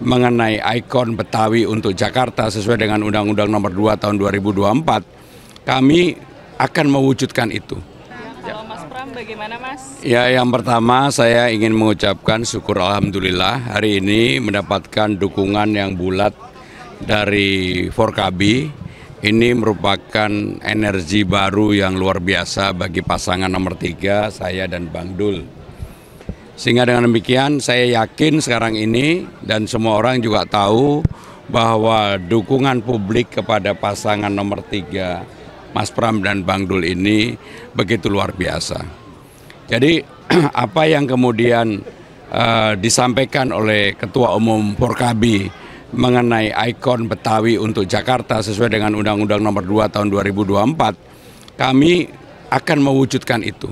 mengenai ikon Betawi untuk Jakarta sesuai dengan Undang-Undang Nomor 2 Tahun 2024, kami akan mewujudkan itu. Kalau Mas Pram bagaimana Mas? Ya, yang pertama saya ingin mengucapkan syukur alhamdulillah hari ini mendapatkan dukungan yang bulat dari Forkabi. Ini merupakan energi baru yang luar biasa bagi pasangan nomor 3, saya dan Bang Dul. Sehingga dengan demikian saya yakin sekarang ini dan semua orang juga tahu bahwa dukungan publik kepada pasangan nomor 3, Mas Pram dan Bang Dul ini begitu luar biasa. Jadi apa yang kemudian disampaikan oleh Ketua Umum Forkabi mengenai ikon Betawi untuk Jakarta sesuai dengan Undang-Undang Nomor 2 Tahun 2024, kami akan mewujudkan itu.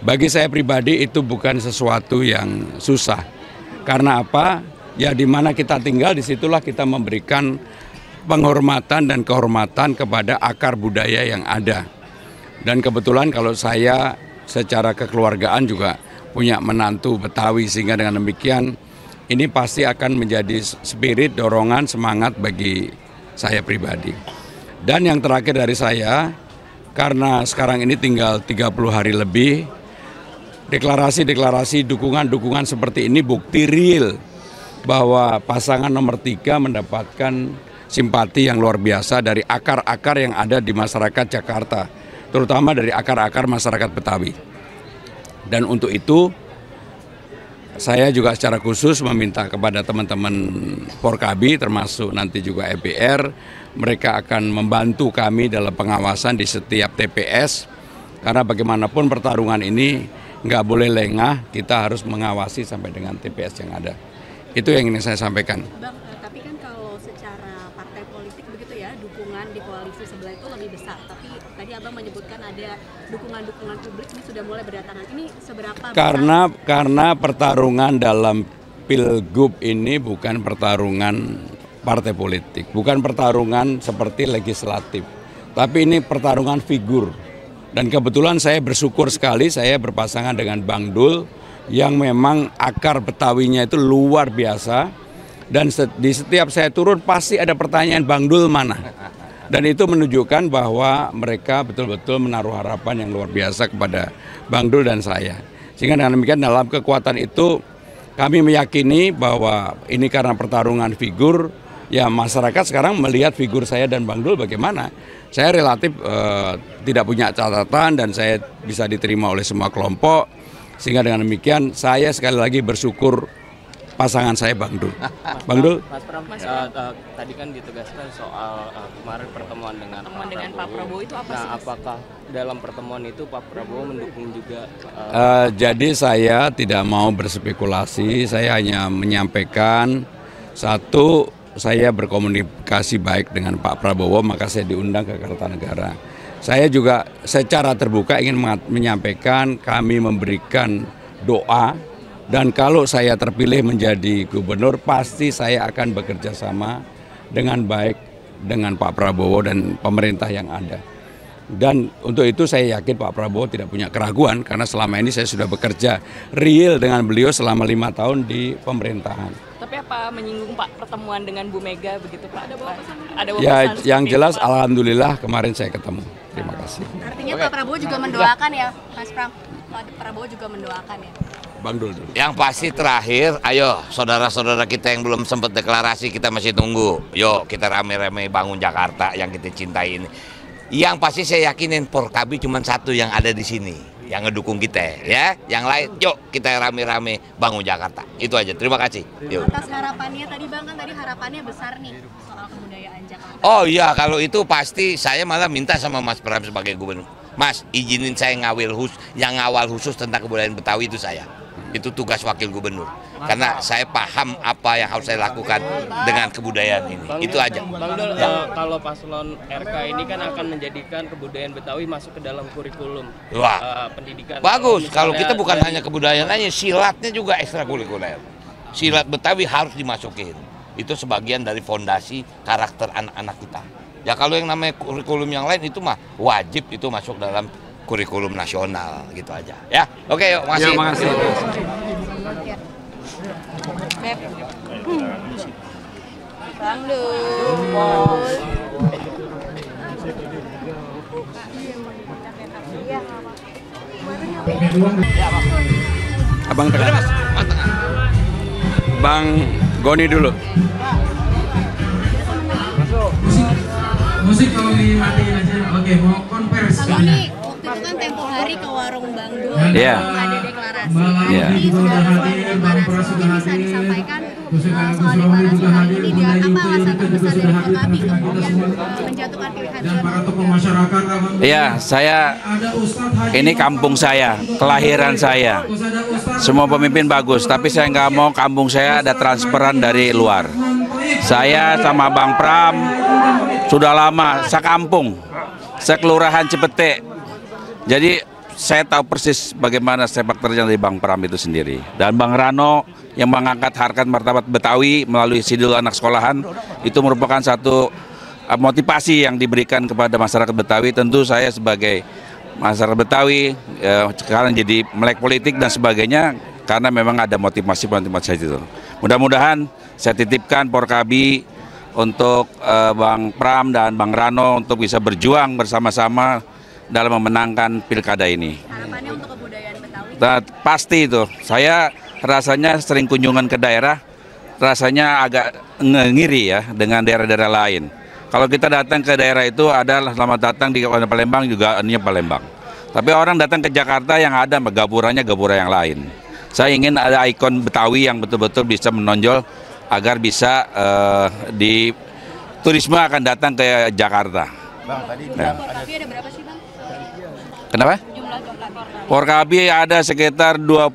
Bagi saya pribadi itu bukan sesuatu yang susah. Karena apa? Ya di mana kita tinggal disitulah kita memberikan penghormatan dan kehormatan kepada akar budaya yang ada. Dan kebetulan kalau saya secara kekeluargaan juga punya menantu Betawi, sehingga dengan demikian ini pasti akan menjadi spirit, dorongan, semangat bagi saya pribadi. Dan yang terakhir dari saya, karena sekarang ini tinggal 30 hari lebih, deklarasi-deklarasi dukungan-dukungan seperti ini bukti real bahwa pasangan nomor 3 mendapatkan simpati yang luar biasa dari akar-akar yang ada di masyarakat Jakarta, terutama dari akar-akar masyarakat Betawi. Dan untuk itu, saya juga secara khusus meminta kepada teman-teman Forkabi, termasuk nanti juga EBR, mereka akan membantu kami dalam pengawasan di setiap TPS, karena bagaimanapun pertarungan ini nggak boleh lengah, kita harus mengawasi sampai dengan TPS yang ada. Itu yang ingin saya sampaikan. Bang, tapi kan kalau secara partai politik begitu ya, dukungan di koalisi sebelah itu lebih besar. Tapi tadi Abang menyebutkan ada dukungan-dukungan publik ini sudah mulai berdatangan. Ini seberapa besar? Karena pertarungan dalam Pilgub ini bukan pertarungan partai politik, bukan pertarungan seperti legislatif, tapi ini pertarungan figur. Dan kebetulan saya bersyukur sekali saya berpasangan dengan Bang Dul yang memang akar Betawinya itu luar biasa. Dan di setiap saya turun pasti ada pertanyaan Bang Dul mana. Dan itu menunjukkan bahwa mereka betul-betul menaruh harapan yang luar biasa kepada Bang Dul dan saya. Sehingga dengan demikian dalam kekuatan itu kami meyakini bahwa ini karena pertarungan figur, ya masyarakat sekarang melihat figur saya dan Bang Dul bagaimana. Saya relatif tidak punya catatan dan saya bisa diterima oleh semua kelompok. Sehingga dengan demikian saya sekali lagi bersyukur pasangan saya Bang Dul. Bang Dul? Mas Pram, tadi kan ditegaskan soal kemarin pertemuan dengan Pak Prabowo itu apa sih? Nah, apakah dalam pertemuan itu Pak Prabowo mendukung juga? Jadi saya tidak mau berspekulasi, saya hanya menyampaikan satu, saya berkomunikasi baik dengan Pak Prabowo, maka saya diundang ke Kertanegara. Saya juga secara terbuka ingin menyampaikan kami memberikan doa, dan kalau saya terpilih menjadi gubernur pasti saya akan bekerja sama dengan baik dengan Pak Prabowo dan pemerintah yang ada. Dan untuk itu saya yakin Pak Prabowo tidak punya keraguan karena selama ini saya sudah bekerja real dengan beliau selama 5 tahun di pemerintahan. Tapi apa menyinggung Pak pertemuan dengan Bu Mega begitu Pak? Ada Ya yang jelas alhamdulillah kemarin saya ketemu. Terima kasih. Artinya Pak Prabowo juga mendoakan ya, Mas Pram? Pak Prabowo juga mendoakan ya? Bang Dul dulu. Yang pasti terakhir, ayo saudara-saudara kita yang belum sempat deklarasi, kita masih tunggu. Yuk kita rame-rame bangun Jakarta yang kita cintai ini. Yang pasti saya yakinin Forkabi cuma satu yang ada di sini, yang ngedukung kita ya. Yang lain, yuk kita rame-rame bangun Jakarta. Itu aja. Terima kasih. Yuk. Atas harapannya tadi Bang, kan tadi harapannya besar nih soal kebudayaan Jakarta. Oh iya, kalau itu pasti saya malah minta sama Mas Pram sebagai gubernur. Mas, izinin saya yang ngawal khusus tentang kebudayaan Betawi itu saya. Itu tugas wakil gubernur. Karena saya paham apa yang harus saya lakukan dengan kebudayaan ini. Itu aja. Bang Dul, kalau paslon RK ini kan akan menjadikan kebudayaan Betawi masuk ke dalam kurikulum pendidikan. Bagus, kalau kita bukan hanya kebudayaan aja, silatnya juga ekstrakurikuler. Silat Betawi harus dimasukin. Itu sebagian dari fondasi karakter anak-anak kita. Ya kalau yang namanya kurikulum yang lain itu mah wajib itu masuk dalam kurikulum nasional gitu aja ya. Oke, yuk, makasih. Ya, makasih. Bang Dul. Abang tengah. Bang Goni dulu. Musik kalau dimatiin aja. Oke, mau konversi. Bang Goni, waktu itu kan tempo hari ke warung Bang Dul, Iya. ada deklarasi. Iya. Ini sudah sesuai deklarasi. Mungkin bisa disampaikan soal deklarasi kali ini dan apa alasan terbesar dari Forkabi kemudian menjatuhkan pilihan Dan para tokoh masyarakat. Iya, saya ini kampung saya, kelahiran saya. Semua pemimpin bagus, tapi saya nggak mau kampung saya ada transferan dari luar. Saya sama Bang Pram sudah lama, sekampung, sekelurahan Cipete. Jadi saya tahu persis bagaimana sepak terjang dari Bang Pram itu sendiri. Dan Bang Rano yang mengangkat harkat martabat Betawi melalui Sidul Anak Sekolahan, itu merupakan satu motivasi yang diberikan kepada masyarakat Betawi. Tentu saya sebagai masyarakat Betawi sekarang jadi melek politik dan sebagainya karena memang ada motivasi itu. Mudah-mudahan saya titipkan Forkabi untuk Bang Pram dan Bang Rano untuk bisa berjuang bersama-sama dalam memenangkan pilkada ini. harapannya untuk kebudayaan Betawi. Pasti itu. Saya rasanya sering kunjungan ke daerah, rasanya agak ngiri ya dengan daerah-daerah lain. Kalau kita datang ke daerah itu adalah selamat datang di Kabupaten Palembang juga ininya Palembang. Tapi orang datang ke Jakarta yang ada gapurannya gapura yang lain. Saya ingin ada ikon Betawi yang betul-betul bisa menonjol agar bisa di turisme akan datang ke Jakarta. Bang, tadi Forkabi ada berapa sih Bang? Kenapa? Jumlah Forkabi. Forkabi ada sekitar 20.000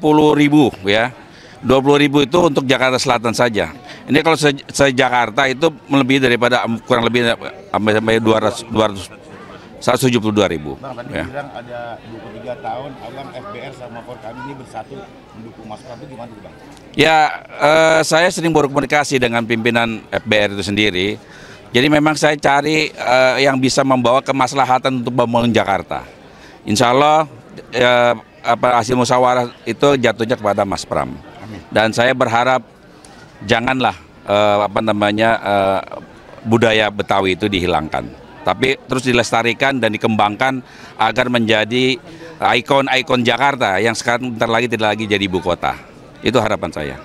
ya. 20.000 itu untuk Jakarta Selatan saja. Ini kalau se-Jakarta itu melebihi daripada kurang lebih sampai 172.000. Bang, tadi Ya. bilang ada 23 tahun Abang FBR sama Forkabi ini bersatu mendukung Mas Pram, itu gimana tuh Bang? Ya, saya sering berkomunikasi dengan pimpinan FBR itu sendiri. Jadi memang saya cari yang bisa membawa kemaslahatan untuk membangun Jakarta. Insya Allah hasil musyawarah itu jatuhnya kepada Mas Pram. Dan saya berharap janganlah budaya Betawi itu dihilangkan, tapi terus dilestarikan dan dikembangkan agar menjadi ikon-ikon Jakarta yang sekarang bentar lagi tidak lagi jadi ibu kota. Itu harapan saya.